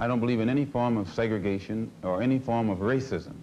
I don't believe in any form of segregation or any form of racism.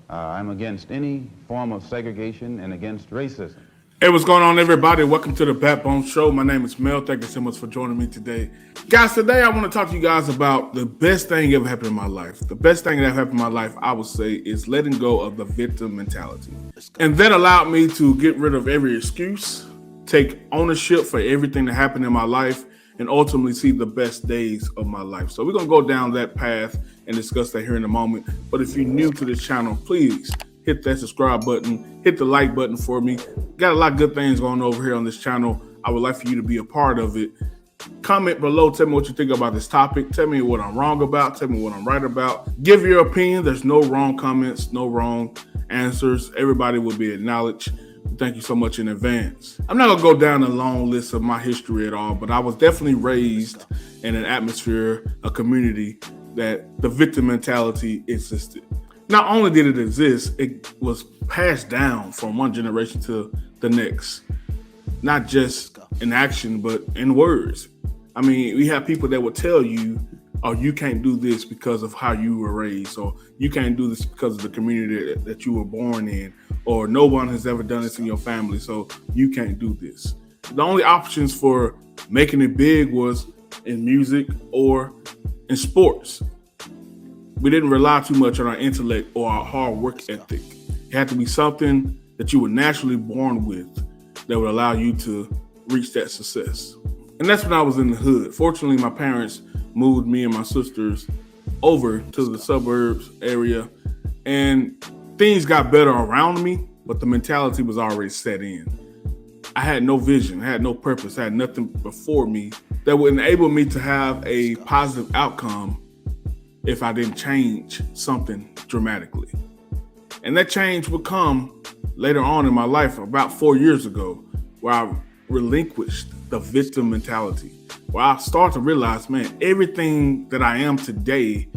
I'm against any form of segregation and against racism. Hey, what's going on, everybody? Welcome to the Backbone Show. My name is Mel. Thank you so much for joining me today. Guys, today I want to talk to you guys about the best thing ever happened in my life. The best thing that ever happened in my life, I would say, is letting go of the victim mentality. And that allowed me to get rid of every excuse, take ownership for everything that happened in my life, and ultimately see the best days of my life. So we're going to go down that path and discuss that here in a moment. But if you're new to this channel, please hit that subscribe button, hit the like button for me. Got a lot of good things going over here on this channel. I would like for you to be a part of it. Comment below, tell me what you think about this topic. Tell me what I'm wrong about, tell me what I'm right about. Give your opinion. There's no wrong comments, no wrong answers. Everybody will be acknowledged. Thank you so much in advance. I'm not gonna go down a long list of my history at all, but I was definitely raised in an atmosphere, a community that the victim mentality existed. Not only did it exist, it was passed down from one generation to the next. Not just in action, but in words. I mean, we have people that would tell you, oh, you can't do this because of how you were raised, or you can't do this because of the community that you were born in, or no one has ever done this in your family, so you can't do this. The only options for making it big was in music or in sports. We didn't rely too much on our intellect or our hard work ethic. It had to be something that you were naturally born with that would allow you to reach that success. And that's when I was in the hood. Fortunately, my parents moved me and my sisters over to the suburbs area, and things got better around me, but the mentality was already set in. I had no vision, I had no purpose, I had nothing before me that would enable me to have a positive outcome if I didn't change something dramatically. And that change would come later on in my life, about 4 years ago, where I relinquished the victim mentality, where I started to realize, man, everything that I am today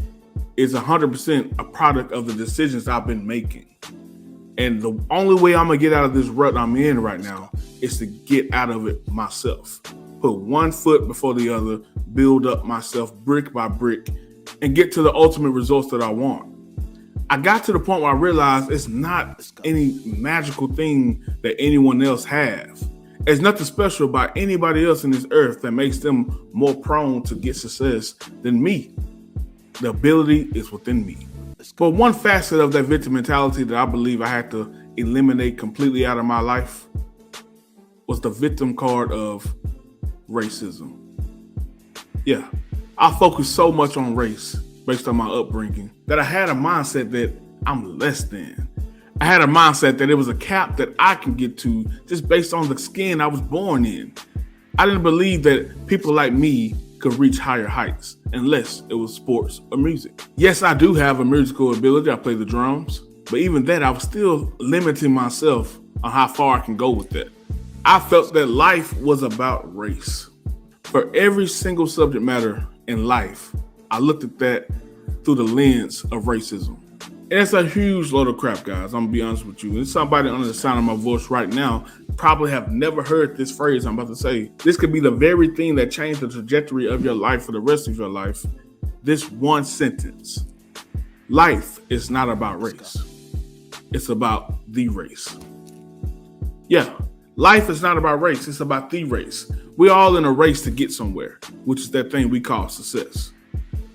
is 100% a product of the decisions I've been making. And the only way I'm gonna get out of this rut I'm in right now is to get out of it myself. Put one foot before the other, build up myself brick by brick, and get to the ultimate results that I want. I got to the point where I realized it's not any magical thing that anyone else has. There's nothing special about anybody else in this earth that makes them more prone to get success than me. The ability is within me. But one facet of that victim mentality that I believe I had to eliminate completely out of my life was the victim card of racism. Yeah, I focused so much on race based on my upbringing that I had a mindset that I'm less than. I had a mindset that it was a cap that I can get to just based on the skin I was born in. I didn't believe that people like me could reach higher heights unless it was sports or music. Yes, I do have a musical ability. I play the drums, but even that, I was still limiting myself on how far I can go with that. I felt that life was about race. For every single subject matter in life, I looked at that through the lens of racism. And it's a huge load of crap, guys. I'm gonna be honest with you. And somebody under the sound of my voice right now probably have never heard this phrase I'm about to say. This could be the very thing that changed the trajectory of your life for the rest of your life. This one sentence: life is not about race. It's about the race. Yeah, life is not about race. It's about the race. We're all in a race to get somewhere, which is that thing we call success.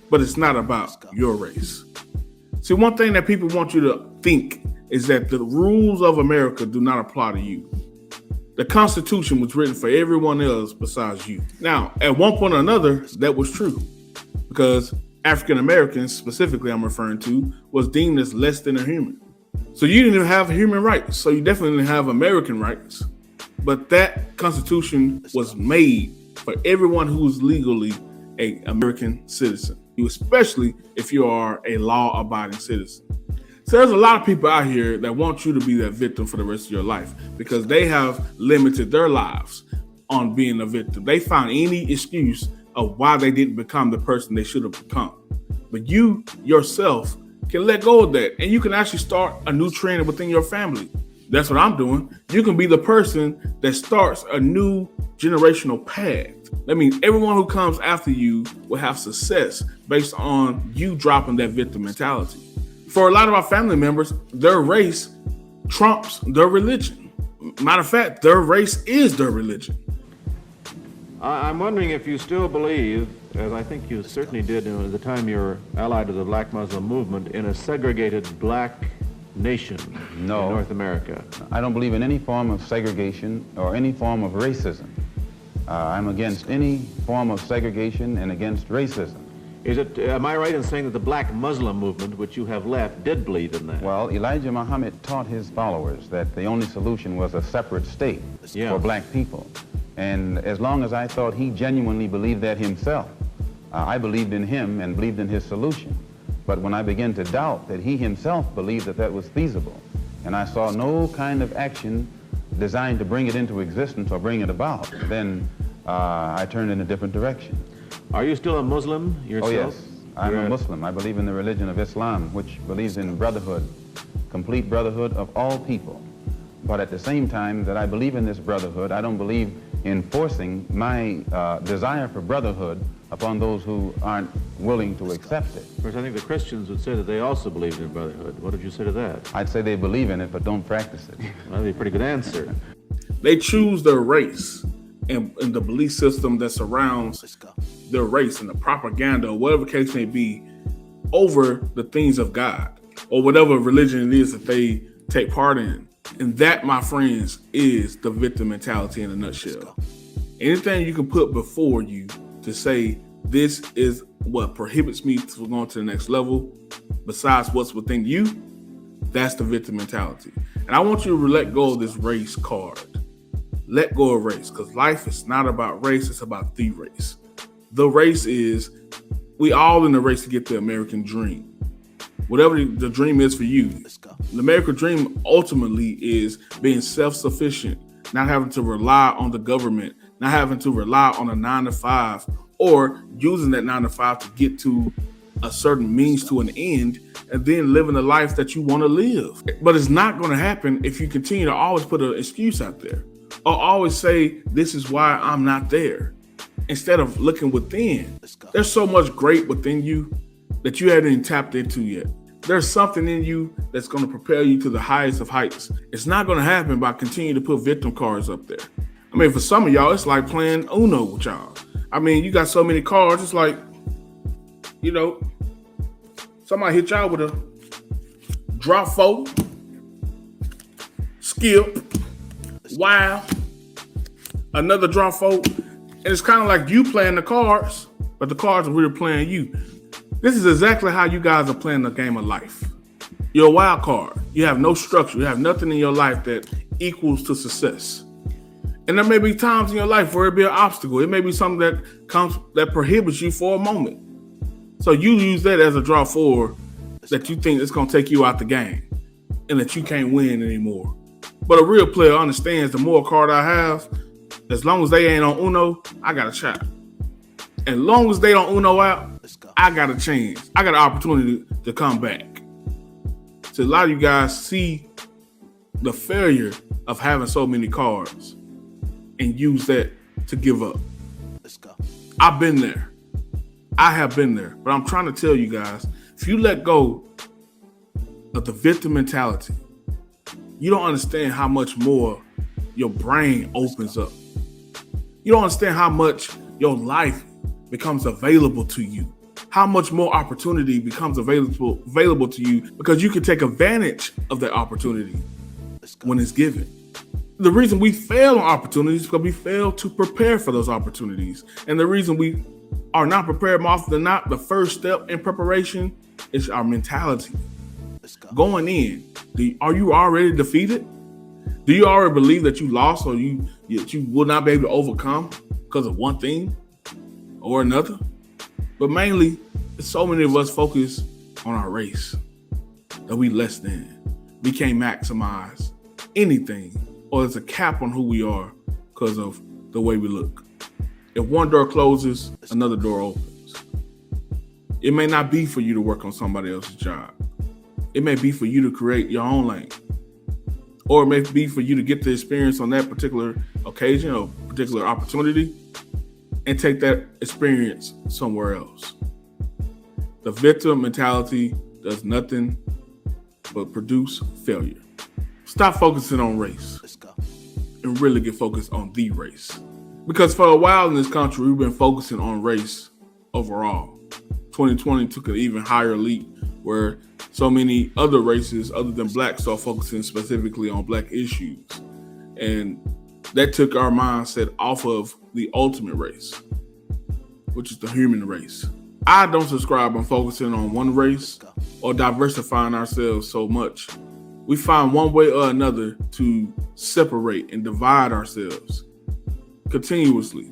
But it's not about your race. See, one thing that people want you to think is that the rules of America do not apply to you. The Constitution was written for everyone else besides you. Now, at one point or another, that was true, because African Americans, specifically I'm referring to, was deemed as less than a human. So you didn't even have human rights. So you definitely didn't have American rights. But that Constitution was made for everyone who was legally an American citizen, especially if you are a law-abiding citizen. So there's a lot of people out here that want you to be that victim for the rest of your life because they have limited their lives on being a victim. They found any excuse of why they didn't become the person they should have become. But you yourself can let go of that, and you can actually start a new trend within your family. That's what I'm doing. You can be the person that starts a new generational path. That means everyone who comes after you will have success based on you dropping that victim mentality. For a lot of our family members, their race trumps their religion. Matter of fact, their race is their religion. I'm wondering if you still believe, as I think you certainly did at the time you were allied to the Black Muslim movement, in a segregated black nation in North America. I don't believe in any form of segregation or any form of racism. I'm against any form of segregation and against racism. Am I right in saying that the Black Muslim movement, which you have left, did believe in that? Well, Elijah Muhammad taught his followers that the only solution was a separate state for black people. And as long as I thought he genuinely believed that himself, I believed in him and believed in his solution. But when I began to doubt that he himself believed that that was feasible, and I saw no kind of action designed to bring it into existence or bring it about, then I turned in a different direction. Are you still a Muslim yourself? Oh, yes. I'm a Muslim. I believe in the religion of Islam, which believes in brotherhood, complete brotherhood of all people. But at the same time that I believe in this brotherhood, I don't believe in forcing my desire for brotherhood upon those who aren't willing to accept it. Of course, I think the Christians would say that they also believed in brotherhood. What did you say to that? I'd say they believe in it, but don't practice it. That'd be a pretty good answer. They choose their race and the belief system that surrounds their race and the propaganda, or whatever the case may be, over the things of God or whatever religion it is that they take part in. And that, my friends, is the victim mentality in a nutshell. Anything you can put before you to say this is what prohibits me from going to the next level, besides what's within you, that's the victim mentality. And I want you to let go of this race card. Let go of race, because life is not about race, it's about the race. The race is, we all in the race to get the American dream. Whatever the dream is for you. The American dream ultimately is being self-sufficient, not having to rely on the government, not having to rely on a 9-to-5, or using that 9-to-5 to get to a certain means to an end, and then living the life that you want to live. But it's not going to happen if you continue to always put an excuse out there, or always say, this is why I'm not there, instead of looking within. There's so much great within you that you haven't even tapped into yet. There's something in you that's going to propel you to the highest of heights. It's not going to happen by continuing to put victim cards up there. I mean, for some of y'all, it's like playing Uno with y'all. I mean, you got so many cards, it's like, you know, somebody hit y'all with a drop 4, skip, wow, another drop 4. And it's kind of like you playing the cards, but the cards are really playing you. This is exactly how you guys are playing the game of life. You're a wild card. You have no structure. You have nothing in your life that equals to success. And there may be times in your life where it'll be an obstacle. It may be something that prohibits you for a moment. So you use that as a draw 4 that you think it's going to take you out the game and that you can't win anymore. But a real player understands the more card I have, as long as they ain't on Uno, I got a shot. As long as they don't Uno out, I got a chance. I got an opportunity to come back. So a lot of you guys see the failure of having so many cards and use that to give up. I've been there. I have been there. But I'm trying to tell you guys, if you let go of the victim mentality, you don't understand how much more your brain opens up. You don't understand how much your life becomes available to you. How much more opportunity becomes available to you, because you can take advantage of that opportunity when it's given. The reason we fail on opportunities is because we fail to prepare for those opportunities. And the reason we are not prepared more often than not, the first step in preparation is our mentality. Going in, are you already defeated? Do you already believe that you lost, or that you will not be able to overcome because of one thing or another? But mainly, so many of us focus on our race that we less than. We can't maximize anything, or there's a cap on who we are because of the way we look. If one door closes, another door opens. It may not be for you to work on somebody else's job. It may be for you to create your own lane. or it may be for you to get the experience on that particular occasion or particular opportunity and take that experience somewhere else. The victim mentality does nothing but produce failure. Stop focusing on race and really get focused on the race. Because for a while in this country, we've been focusing on race overall. 2020 took an even higher leap where so many other races other than black started focusing specifically on black issues. And that took our mindset off of the ultimate race, which is the human race. I don't subscribe on focusing on one race or diversifying ourselves so much. We find one way or another to separate and divide ourselves continuously.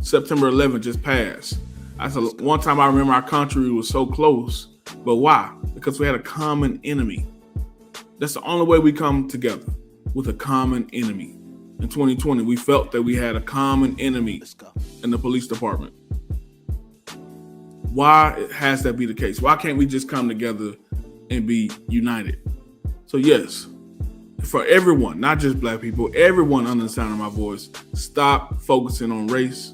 September 11th just passed. That's one time I remember our country was so close. But why? Because we had a common enemy. That's the only way we come together, with a common enemy. In 2020, we felt that we had a common enemy in the police department. Why has that be the case? Why can't we just come together and be united? So yes, for everyone, not just black people, everyone under the sound of my voice, stop focusing on race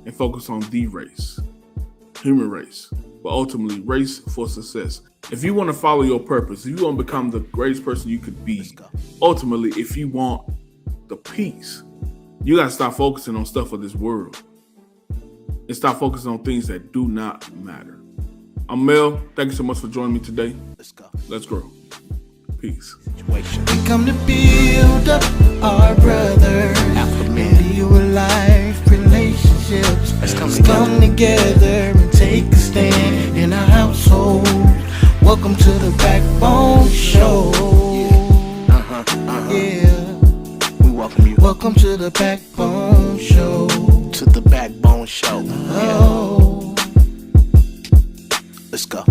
and focus on the race, human race, but ultimately race for success. If you want to follow your purpose, if you want to become the greatest person you could be, ultimately, if you want the peace, you got to stop focusing on stuff of this world and stop focusing on things that do not matter. I'm Mel. Thank you so much for joining me today. Let's grow. Peace. We come to build up our brother and real life relationships. Let's come together and take a stand in our household. Welcome to the Backbone Show. Yeah. We welcome you. Welcome to the Backbone Show. To the Backbone Show. Oh. Let's go.